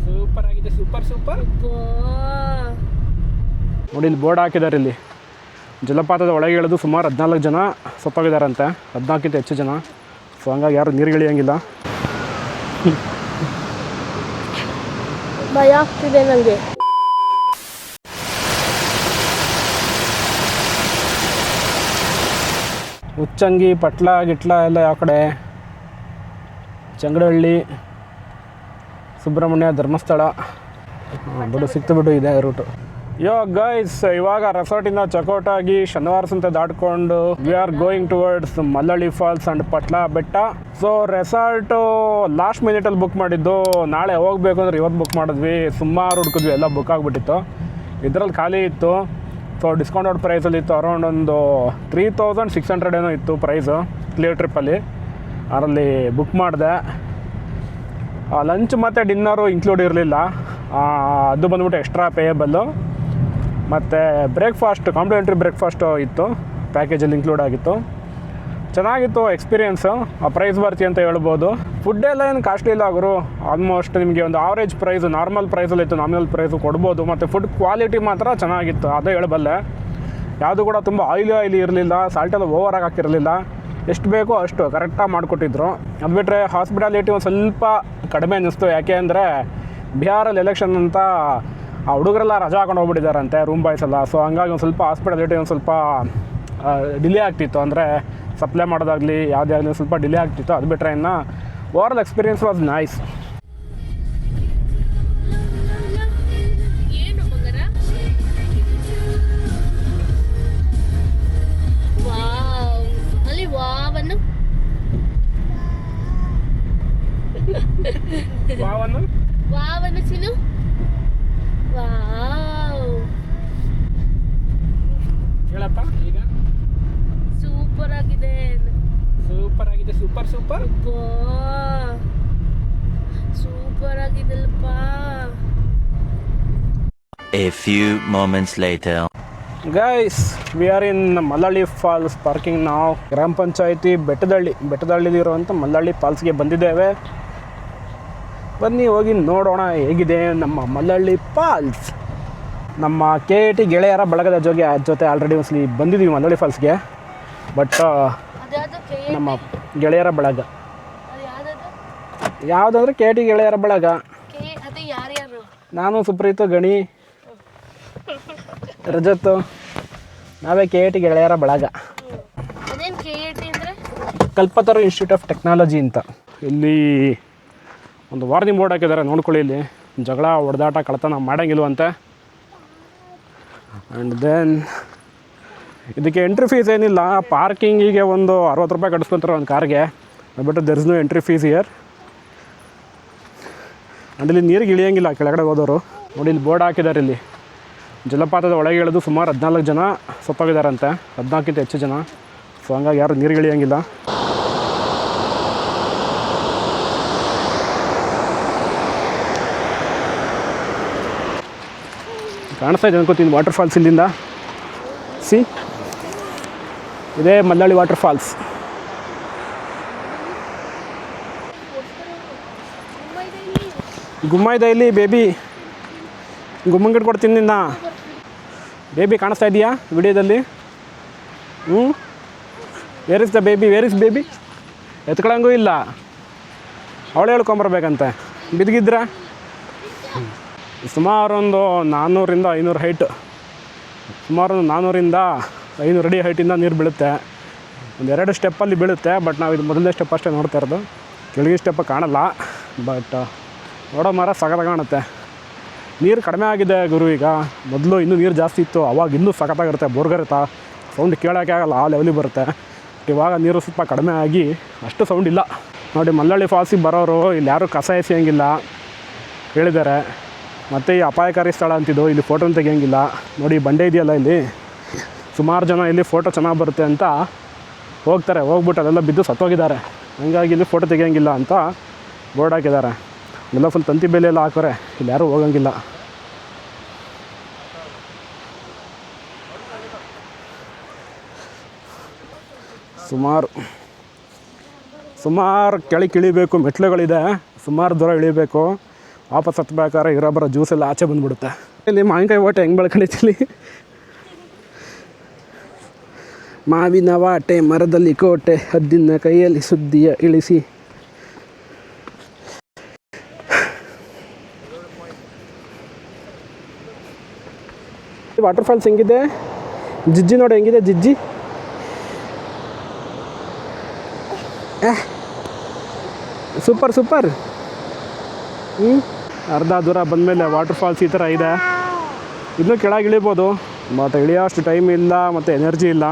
Super ಆಗಿದೆ, super super. ನೋಡಿ ಇಲ್ಲಿ ಬೋರ್ಡ್ ಹಾಕಿದ್ದಾರೆ. ಇಲ್ಲಿ ಜಲಪಾತದ ಒಳಗೆ ಇಳಿದು ಸುಮಾರು 14 ಜನ ಸತ್ತೋಗಿದ್ದಾರಂತೆ, 14ಕ್ಕಿಂತ ಹೆಚ್ಚು ಜನ. ಸೊ ಹಂಗಾಗಿ ಯಾರು ನೀರು ಇಳಿಯಂಗಿಲ್ಲ. ಭಯ ಆಗ್ತಿದೆ ನನಗೆ. ಹುಚ್ಚಂಗಿ, ಪಟ್ಲ ಗಿಟ್ಲ ಎಲ್ಲ ಯಾವ ಕಡೆ, ಚಂಗಡಹಳ್ಳಿ, ಸುಬ್ರಹ್ಮಣ್ಯ, ಧರ್ಮಸ್ಥಳ ಬಿಡು, ಸಿಕ್ತು ಬಿಡು, ಇದೆ ರೂಟು. ಯೋ ಗೈಸ್, ಇವಾಗ ರೆಸಾರ್ಟಿಂದ ಚೆಕ್ಔಟ್ ಆಗಿ ಶನಿವಾರ ಸಂತೆ ದಾಟ್ಕೊಂಡು we are going towards Mallalli falls and Patla Betta. So resort last ಮಿನಿಟಲ್ಲಿ ಬುಕ್ ಮಾಡಿದ್ದು, ನಾಳೆ ಹೋಗಬೇಕು ಅಂದ್ರೆ ಇವತ್ತು ಬುಕ್ ಮಾಡಿದ್ವಿ. ಸುಮಾರು ಹುಡುಕಿದ್ವಿ, ಎಲ್ಲ ಬುಕ್ ಆಗಿಬಿಟ್ಟಿತ್ತು. ಇದರಲ್ಲಿ ಖಾಲಿ ಇತ್ತು. ಸೊ ಡಿಸ್ಕೌಂಟೆಡ್ ಪ್ರೈಸಲ್ಲಿ ಇತ್ತು. ಅರೌಂಡ್ ಒಂದು 3600 ಏನೋ ಇತ್ತು ಪ್ರೈಸು ಕ್ಲಿಯರ್ ಟ್ರಿಪ್ಪಲ್ಲಿ. ಅದರಲ್ಲಿ ಬುಕ್ ಮಾಡಿದೆ. ಲಂಚ್ ಮತ್ತು ಡಿನ್ನರು ಇನ್ಕ್ಲೂಡ್ ಇರಲಿಲ್ಲ, ಅದು ಬಂದ್ಬಿಟ್ಟು ಎಕ್ಸ್ಟ್ರಾ ಪೇಯಬಲ್ಲು. ಮತ್ತು ಬ್ರೇಕ್ಫಾಸ್ಟ್, ಕಾಂಪ್ಲಿಮೆಂಟ್ರಿ ಬ್ರೇಕ್ಫಾಸ್ಟು ಇತ್ತು, ಪ್ಯಾಕೇಜಲ್ಲಿ ಇನ್ಕ್ಲೂಡ್ ಆಗಿತ್ತು. ಚೆನ್ನಾಗಿತ್ತು ಎಕ್ಸ್ಪೀರಿಯೆನ್ಸು. ಆ ಪ್ರೈಸ್ ಬರ್ತಿ ಅಂತ ಹೇಳ್ಬೋದು. ಫುಡ್ಡೆಲ್ಲ ಏನು ಕಾಸ್ಟ್ಲಿ ಇಲ್ಲ ಗುರು. ಆಲ್ಮೋಸ್ಟ್ ನಿಮಗೆ ಒಂದು ಆವ್ರೇಜ್ ಪ್ರೈಸು, ನಾರ್ಮಲ್ ಪ್ರೈಸಲ್ಲಿ ಇತ್ತು, ನಾರ್ಮಲ್ ಪ್ರೈಸು ಕೊಡ್ಬೋದು. ಮತ್ತು ಫುಡ್ ಕ್ವಾಲಿಟಿ ಮಾತ್ರ ಚೆನ್ನಾಗಿತ್ತು, ಅದೇ ಹೇಳಬಲ್ಲೆ. ಯಾವುದು ಕೂಡ ತುಂಬ ಆಯಿಲಿ ಇರಲಿಲ್ಲ, ಸಾಲ್ಟೆಲ್ಲ ಓವರಾಗಿ ಹಾಕಿರಲಿಲ್ಲ. ಎಷ್ಟು ಬೇಕೋ ಅಷ್ಟು ಕರೆಕ್ಟಾಗಿ ಮಾಡಿಕೊಟ್ಟಿದ್ರು. ಅದು ಬಿಟ್ಟರೆ ಹಾಸ್ಪಿಟಾಲಿಟಿ ಒಂದು ಸ್ವಲ್ಪ ಕಡಿಮೆ ಅನ್ನಿಸ್ತು. ಯಾಕೆ ಅಂದರೆ ಬಿಹಾರಲ್ಲಿ ಎಲೆಕ್ಷನ್ ಅಂತ ಆ ಹುಡುಗರೆಲ್ಲ ರಜಾ ಹಾಕೊಂಡು ಹೋಗ್ಬಿಟ್ಟಿದ್ದಾರಂತೆ, ರೂಮ್ ಬಾಯ್ಸ್ ಎಲ್ಲ. ಸೊ ಹಂಗಾಗಿ ಒಂದು ಸ್ವಲ್ಪ ಹಾಸ್ಪಿಟಾಲಿಟಿ ಒಂದು ಸ್ವಲ್ಪ ಡಿಲೇ ಆಗ್ತಿತ್ತು. ಅಂದರೆ ಸಪ್ಲೈ ಮಾಡೋದಾಗಲಿ ಯಾವುದೇ ಆಗಲಿ ಸ್ವಲ್ಪ ಡಿಲೇ ಆಗ್ತಿತ್ತು. ಅದು ಬಿಟ್ಟರೆ ಇನ್ನು ಓವರಾಲ್ ಎಕ್ಸ್ಪೀರಿಯನ್ಸ್ ವಾಸ್ ನೈಸ್. ಹೇಳಪ್ಪ ಈಗ. ಸೂಪರ್ ಆಗಿದೆ, ಸೂಪರ್ ಆಗಿದೆ, ಸೂಪರ್ ಸೂಪರ್ ಸೂಪರ್ ಆಗಿದೆಲ್ಲಪ್ಪ. A few moments later. Guys, we are in Mallalli falls parking. ನಾವು ಗ್ರಾಮ ಪಂಚಾಯತಿ ಬೆಟ್ಟದಳ್ಳಿಲಿರುವಂಥ ಮಲ್ಲಳ್ಳಿ ಫಾಲ್ಸ್ಗೆ ಬಂದಿದ್ದೇವೆ. ಬನ್ನಿ ಹೋಗಿ ನೋಡೋಣ ಹೇಗಿದೆ ನಮ್ಮ ಮಲ್ಲಳ್ಳಿ ಫಾಲ್ಸ್. ನಮ್ಮ KAT ಗೆಳೆಯರ ಬಳಗದ ಜೊತೆ ಆಲ್ರೆಡಿ ಒಂದ್ಸಲಿ ಬಂದಿದ್ದೀವಿ ಮಲ್ಲಳ್ಳಿ ಫಾಲ್ಸ್ಗೆ. ಬಟ್ ನಮ್ಮ ಗೆಳೆಯರ ಬಳಗ ಯಾವುದಂದ್ರೆ KAT ಗೆಳೆಯರ ಬಳಗ. ನಾನು, ಸುಪ್ರೀತು, ಗಣಿ, ರಜತ್, ನಾವೇ KAT ಗೆಳೆಯರ ಬಳಗ. ಕಲ್ಪತರು ಇನ್ಸ್ಟಿಟ್ಯೂಟ್ ಆಫ್ ಟೆಕ್ನಾಲಜಿ ಅಂತ. ಇಲ್ಲಿ ಒಂದು ವಾರ್ನಿಂಗ್ ಬೋರ್ಡ್ ಹಾಕಿದ್ದಾರೆ, ನೋಡ್ಕೊಳ್ಳಿ. ಇಲ್ಲಿ ಜಗಳ, ಹೊಡೆದಾಟ, ಕಳ್ತನ ಮಾಡೋಂಗಿಲ್ವಂತೆ. ಆ್ಯಂಡ್ ದೆನ್ ಇದಕ್ಕೆ ಎಂಟ್ರಿ ಫೀಸ್ ಏನಿಲ್ಲ. ಪಾರ್ಕಿಂಗಿಗೆ ಒಂದು 60 ರೂಪಾಯಿ ಕಟ್ಟಿಸ್ಕೊತಾರೆ ಒಂದು ಕಾರ್ಗೆ. But there is no entry fees year. And ಇಲ್ಲಿ ನೀರಿಗೆ ಇಳಿಯೋಂಗಿಲ್ಲ ಕೆಳಗಡೆ ಹೋದವರು. ನೋಡಿ ಇಲ್ಲಿ ಬೋರ್ಡ್ ಹಾಕಿದ್ದಾರೆ. ಇಲ್ಲಿ ಜಲಪಾತದ ಒಳಗೆ ಇಳಿದು ಸುಮಾರು 14 ಜನ ಸತ್ತೋಗಿದ್ದಾರಂತೆ, 14ಕ್ಕಿಂತ ಹೆಚ್ಚು ಜನ. ಸೊ ಹಂಗಾಗಿ ಯಾರು ನೀರಿಗೆ ಇಳಿಯೋಂಗಿಲ್ಲ. ಕಾಣಿಸ್ತಾ ಇದೆ ಅನ್ಕೋತೀನಿ ವಾಟರ್ ಫಾಲ್ಸ್ ಇಲ್ಲಿಂದ. ಸಿ, ಇದೇ ಮಲ್ಲಳ್ಳಿ ವಾಟರ್ ಫಾಲ್ಸ್. ಗುಮ್ಮ ಇದೆ ಇಲ್ಲಿ ಬೇಬಿ. ಗುಮ್ಮಂಗಿಟ್ಟು ಕೊಡ್ತೀನಿ ನಿನ್ನ ಬೇಬಿ. ಕಾಣಿಸ್ತಾ ಇದೆಯಾ ವಿಡಿಯೋದಲ್ಲಿ? Where is the baby? Where is baby? ಎತ್ಕೊಳ್ಳಂಗೂ ಇಲ್ಲ. ಅವಳೇ ಹೇಳ್ಕೊಂಬರ್ಬೇಕಂತೆ. ಬಿದ್ದಿದ್ರೆ ಸುಮಾರು ಒಂದು 400ರಿಂದ 500 ಹೈಟ್, ಸುಮಾರು 400ರಿಂದ 500 ಅಡಿ ಹೈಟಿಂದ ನೀರು ಬೀಳುತ್ತೆ. ಒಂದು 2 ಸ್ಟೆಪ್ಪಲ್ಲಿ ಬೀಳುತ್ತೆ. ಬಟ್ ನಾವು ಇದು ಮೊದಲನೇ ಸ್ಟೆಪ್ ಅಷ್ಟೇ ನೋಡ್ತಾ ಇರೋದು. ಕೆಳಗಿನ ಸ್ಟೆಪ್ ಕಾಣಲ್ಲ. ಬಟ್ ನೋಡೋ ಮರ ಸಖತ್ತಾಗಿ ಕಾಣುತ್ತೆ. ನೀರು ಕಡಿಮೆ ಆಗಿದೆ ಗುರು ಈಗ. ಮೊದಲು ಇನ್ನೂ ನೀರು ಜಾಸ್ತಿ ಇತ್ತು, ಅವಾಗ ಇನ್ನೂ ಸಖತ್ತಾಗಿರುತ್ತೆ. ಬೋರ್ಗರುತ್ತಾ ಸೌಂಡ್ ಕೇಳೋಕ್ಕೆ ಆಗಲ್ಲ, ಆ ಲೆವೆಲಿಗೆ ಬರುತ್ತೆ. ಇವಾಗ ನೀರು ಸ್ವಲ್ಪ ಕಡಿಮೆ ಆಗಿ ಅಷ್ಟು ಸೌಂಡ್ ಇಲ್ಲ. ನೋಡಿ ಮಲ್ಲಳ್ಳಿ ಫಾಲ್ಸಿಗೆ ಬರೋರು ಇಲ್ಲಿ ಯಾರೂ ಕಸ ಎಸೆಯೋಂಗಿಲ್ಲ ಹೇಳಿದ್ದಾರೆ. ಮತ್ತು ಈ ಅಪಾಯಕಾರಿ ಸ್ಥಳ ಅಂತಿದ್ದು, ಇಲ್ಲಿ ಫೋಟೋನ ತೆಗಿಯೋಂಗಿಲ್ಲ. ನೋಡಿ ಬಂಡೆ ಇದೆಯಲ್ಲ, ಇಲ್ಲಿ ಸುಮಾರು ಜನ ಇಲ್ಲಿ ಫೋಟೋ ಚೆನ್ನಾಗಿ ಬರುತ್ತೆ ಅಂತ ಹೋಗ್ತಾರೆ. ಹೋಗ್ಬಿಟ್ಟು ಅದೆಲ್ಲ ಬಿದ್ದು ಸತ್ತೋಗಿದ್ದಾರೆ. ಹಂಗಾಗಿ ಇಲ್ಲಿ ಫೋಟೋ ತೆಗಿಯೋಂಗಿಲ್ಲ ಅಂತ ಬೋರ್ಡ್ ಹಾಕಿದ್ದಾರೆ. ಎಲ್ಲ ಫುಲ್ ತಂತಿ ಬೇಲಿ ಎಲ್ಲ ಹಾಕೋರೆ, ಇಲ್ಲಿ ಯಾರೂ ಹೋಗೋಂಗಿಲ್ಲ. ಸುಮಾರು ಸುಮಾರು ಕೆಳಗೆ ಇಳಿಬೇಕು, ಮೆಟ್ಲುಗಳಿದೆ, ಸುಮಾರು ದೂರ ಇಳಿಬೇಕು. ವಾಪಸ್ ಹತ್ಬೇಕಾದ್ರೆ ಇರೋ ಬರೋ ಜ್ಯೂಸೆಲ್ಲ ಆಚೆ ಬಂದುಬಿಡುತ್ತೆ. ಇಲ್ಲಿ ಮಾವಿನಕಾಯಿ ಓಟೆ ಹೆಂಗೆ ಬೆಳ್ಕೊಂಡಿದ್ದಲ್ಲಿ, ಮಾವಿನ ವಾಟೆ ಮರದಲ್ಲಿ ಕೋಟೆ, ಹದ್ದಿನ ಕೈಯಲ್ಲಿ ಸುದ್ದಿಯ ಇಳಿಸಿ. ವಾಟರ್ ಫಾಲ್ಸ್ ಹೆಂಗಿದೆ, ಜಿಜ್ಜಿ ನೋಡಿ ಹೆಂಗಿದೆ ಜಿಜ್ಜಿ. Super super. ಅರ್ಧ ದೂರ ಬಂದಮೇಲೆ ವಾಟರ್ ಫಾಲ್ಸ್ ಈ ಥರ ಇದೆ. ಇನ್ನೂ ಕೆಳಗೆ ಇಳಿಬೋದು, ಬಟ್ ಇಳಿಯೋ ಅಷ್ಟು ಟೈಮ್ ಇಲ್ಲ ಮತ್ತು ಎನರ್ಜಿ ಇಲ್ಲ.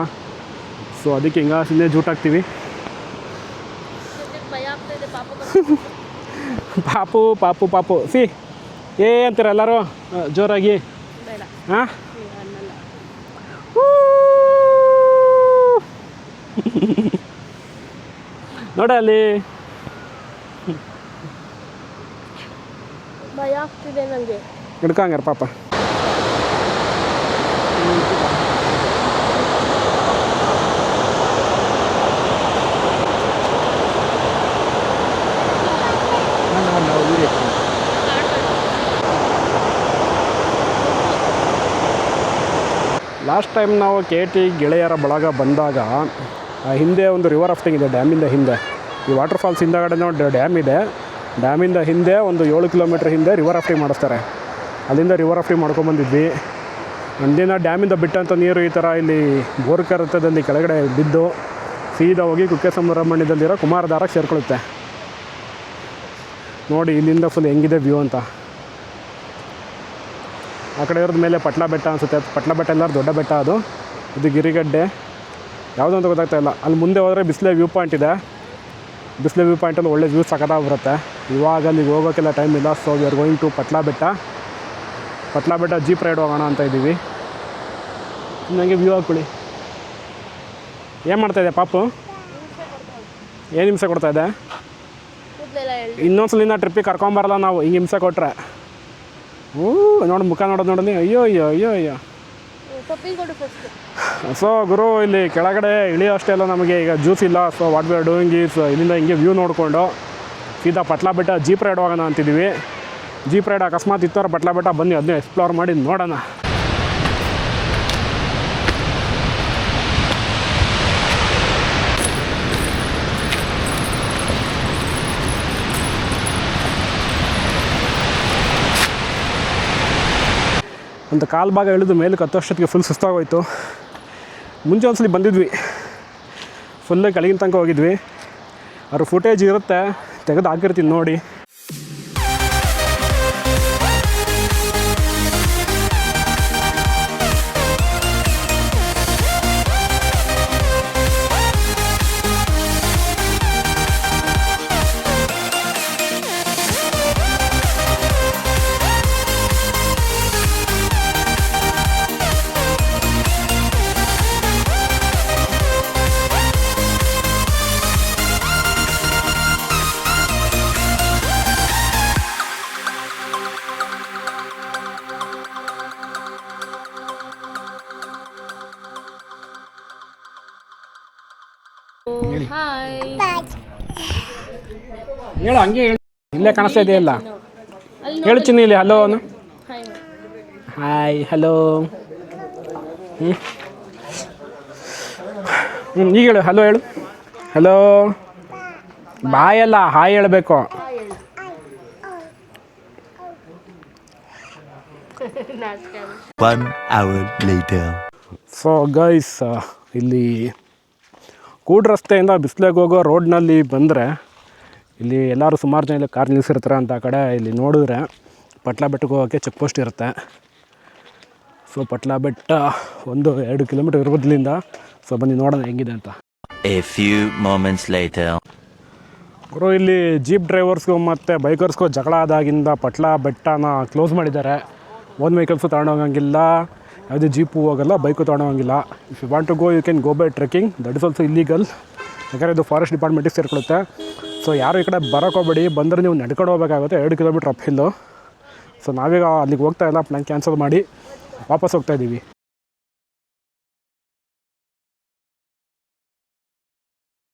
ಸೊ ಅದಕ್ಕೆ ಹಿಂಗೆ ಸುಮ್ಮನೆ ಜೂಟಾಗ್ತೀವಿ. ಭಯ ಆಗ್ತಿದೆ ಪಾಪ. ಪಾಪು ಪಾಪು ಪಾಪು ಸಿ ಅಂತೀರ ಎಲ್ಲರೂ ಜೋರಾಗಿ. ಬೇಡ ಹಾಂ ಅನ್ನಲ್ಲ. ನೋಡ ಅಲ್ಲಿ ಭಯ ಆಗ್ತಿದೆ ನನಗೆ. ಹಿಡ್ಕಂಗಾರ ಪಾಪ. ಲಾಸ್ಟ್ ಟೈಮ್ ನಾವು KT ಗೆಳೆಯರ ಬಳಗ ಬಂದಾಗ ಹಿಂದೆ ಒಂದು ರಿವರ್ ರಾಫ್ಟಿಂಗ್ ಇದೆ ಡ್ಯಾಮಿಂದ ಹಿಂದೆ. ಈ ವಾಟರ್ ಫಾಲ್ಸ್ ಹಿಂದಗಡೆ ಡ್ಯಾಮ್ ಇದೆ. ಡ್ಯಾಮಿಂದ ಹಿಂದೆ ಒಂದು 7 ಕಿಲೋಮೀಟ್ರ್ ಹಿಂದೆ ರಿವರ್ ರಾಫ್ಟಿಂಗ್ ಮಾಡಿಸ್ತಾರೆ. ಅಲ್ಲಿಂದ ರಿವರ್ ರಾಫ್ಟಿಂಗ್ ಮಾಡ್ಕೊಂಬಂದಿದ್ವಿ. ಒಂದಿನ ಡ್ಯಾಮಿಂದ ಬಿಟ್ಟಂಥ ನೀರು ಈ ಥರ ಇಲ್ಲಿ ಬೋರ್ಕರತದಲ್ಲಿ ಕೆಳಗಡೆ ಬಿದ್ದು ಸೀದಾ ಹೋಗಿ ಕುಕ್ಕೆ ಸುಬ್ರಹ್ಮಣ್ಯದಲ್ಲಿರೋ ಕುಮಾರಧಾರಕ್ಕೆ ಸೇರ್ಕೊಳ್ಳುತ್ತೆ. ನೋಡಿ ಇಲ್ಲಿಂದ ಫುಲ್ ಹೆಂಗಿದೆ ವ್ಯೂ ಅಂತ. ಆ ಕಡೆ ಇರೋದ ಮೇಲೆ ಪಟ್ಲ ಬೆಟ್ಟ ಅನಿಸುತ್ತೆ. ಪಟ್ಲ ಬೆಟ್ಟ ಎಲ್ಲರೂ ದೊಡ್ಡ ಬೆಟ್ಟ, ಅದು ಇದು ಗಿರಿಗಡ್ಡೆ ಯಾವುದೋ ಅಂತ ಗೊತ್ತಾಗ್ತಾ ಇಲ್ಲ. ಅಲ್ಲಿ ಮುಂದೆ ಹೋದರೆ ಬಿಸಿಲೆ ವ್ಯೂ ಪಾಯಿಂಟ್ ಇದೆ. ಬಿಸಿಲೆ ವ್ಯೂ ಪಾಯಿಂಟಲ್ಲಿ ಒಳ್ಳೆ ವ್ಯೂ ಸಖತ್ತಾಗಿ ಬರುತ್ತೆ. ಇವಾಗ ಅಲ್ಲಿಗೆ ಹೋಗೋಕ್ಕೆಲ್ಲ ಟೈಮ್ ಇಲ್ಲ. So we are going to Patla Betta jeep ride ಹೋಗೋಣ ಅಂತ ಇದ್ದೀವಿ. ನನಗೆ ವ್ಯೂ ಹಾಕ್ಕೊಳ್ಳಿ. ಏನು ಮಾಡ್ತಾಯಿದೆ ಪಾಪು, ಏನು ಹಿಂಸೆ ಕೊಡ್ತಾಯಿದೆ? ಇನ್ನೊಂದ್ಸಲಿಂದ ಟ್ರಿಪ್ಪಿಗೆ ಕರ್ಕೊಂಬರಲ್ಲ ನಾವು ಹಿಂಗೆ ಹಿಂಸೆ ಕೊಟ್ಟರೆ. ನೋಡಿ ಮುಖ ನೋಡೋದು ನೋಡೋದು. ಅಯ್ಯೋ ಅಯ್ಯೋ ಅಯ್ಯೋ ಅಯ್ಯೋ. ಸೊ ಗುರು ಇಲ್ಲಿ ಕೆಳಗಡೆ ಇಳಿಯೋ ಅಷ್ಟೇ ಅಲ್ಲ, ನಮಗೆ ಈಗ ಜ್ಯೂಸ್ ಇಲ್ಲ. So what we are doing is ಇಲ್ಲಿಂದ ಹಿಂಗೆ ವ್ಯೂ ನೋಡಿಕೊಂಡು ಸೀದಾ ಪಟ್ಲ ಬೆಟ್ಟ ಜೀಪ್ ರೈಡ್ ಹೋಗೋಣ ಅಂತಿದ್ದೀವಿ. ಜೀಪ್ ರೈಡ್ ಅಕಸ್ಮಾತ್ ಇತ್ತವ್ರ ಪಟ್ಲ ಬೆಟ್ಟ ಬನ್ನಿ, ಅದನ್ನೇ ಎಕ್ಸ್ಪ್ಲೋರ್ ಮಾಡಿ ನೋಡೋಣ. ಒಂದು ಕಾಲು ಭಾಗ ಇಳಿದು ಮೇಲೆ ಹತ್ತೋಷ್ಟೊತ್ತಿಗೆ ಫುಲ್ ಸುಸ್ತಾಗೋಯ್ತು. ಮುಂಚೆ ಒಂದ್ಸಲಿ ಬಂದಿದ್ವಿ, ಫುಲ್ಲು ಕೆಳಗಿನ ತನಕ ಹೋಗಿದ್ವಿ. ಅವ್ರ ಫುಟೇಜ್ ಇರುತ್ತೆ, ತೆಗೆದು ಹಾಕಿರ್ತೀನಿ ನೋಡಿ. ಹಾಯ್. ಹೇಳು, ಹಂಗೆ ಹೇಳಿ. ಇಲ್ಲೇ ಕಾಣಿಸ್ತಾ ಇದೆಯಲ್ಲ, ಹೇಳು ಚಿನ್ನಿ ಇಲ್ಲಿ ಹಲೋ ಅನ್ನು. Hi hello. ಈಗ ಹೇಳು ಹಲೋ ಹೇಳು. ಹಲೋ ಬಾಯಲ್ಲ, ಹಾಯ್ ಹೇಳಬೇಕು. One hour later. So guys, ಇಲ್ಲಿ ಕೂಡ್ ರಸ್ತೆಯಿಂದ ಬಿಸ್ಲೆಗೆ ಹೋಗೋ ರೋಡ್ನಲ್ಲಿ ಬಂದರೆ ಇಲ್ಲಿ ಎಲ್ಲರೂ ಸುಮಾರು ಜನ ಇಲ್ಲಿ ಕಾರ್ ನಿಲ್ಲಿಸಿರ್ತಾರೆ ಅಂತ ಕಡೆ. ಇಲ್ಲಿ ನೋಡಿದ್ರೆ ಪಟ್ಲ ಬೆಟ್ಟಕ್ಕೆ ಹೋಗೋಕ್ಕೆ ಚೆಕ್ ಪೋಸ್ಟ್ ಇರುತ್ತೆ. ಸೊ ಪಟ್ಲ ಬೆಟ್ಟ 1-2 ಕಿಲೋಮೀಟರ್ ಇರ್ಬೋದ್ರಿಂದ. ಸೊ ಬನ್ನಿ ನೋಡೋಣ ಹೆಂಗಿದೆ ಅಂತ. A few moments later. ಗುರು ಇಲ್ಲಿ ಜೀಪ್ ಡ್ರೈವರ್ಸ್ಗೂ ಮತ್ತು ಬೈಕರ್ಸ್ಗೂ ಜಗಳ ಆದಾಗಿಂದ ಪಟ್ಲ ಬೆಟ್ಟನ ಕ್ಲೋಸ್ ಮಾಡಿದ್ದಾರೆ. ಓನ್ ವೆಹಿಕಲ್ಸು ತೊಗೊಂಡೋಗಂಗಿಲ್ಲ, ಯಾವುದೇ ಜೀಪು ಹೋಗಲ್ಲ, ಬೈಕು ತೊಗೊಂಡೋಗಂಗಿಲ್ಲ. If you want to go you can go by trekking, that is also illegal. ಯಾಕಂದರೆ ಇದು ಫಾರೆಸ್ಟ್ ಡಿಪಾರ್ಟ್ಮೆಂಟಿಗೆ ಸೇರ್ಕೊಳ್ಳುತ್ತೆ. ಸೊ ಯಾರು ಈ ಕಡೆ ಬರೋಕ್ಕೆ ಹೋಗ್ಬೇಡಿ, ಬಂದರೆ ನೀವು ನಡ್ಕೊಂಡು ಹೋಗ್ಬೇಕಾಗುತ್ತೆ 2 ಕಿಲೋಮೀಟ್ರ್ ಅಪ್ ಹಿಲ್ಲು. ಸೊ ನಾವೀಗ ಅಲ್ಲಿಗೆ ಹೋಗ್ತಾ ಇಲ್ಲ, ಪ್ಲ್ಯಾನ್ ಕ್ಯಾನ್ಸಲ್ ಮಾಡಿ ವಾಪಸ್ ಹೋಗ್ತಾ ಇದ್ದೀವಿ.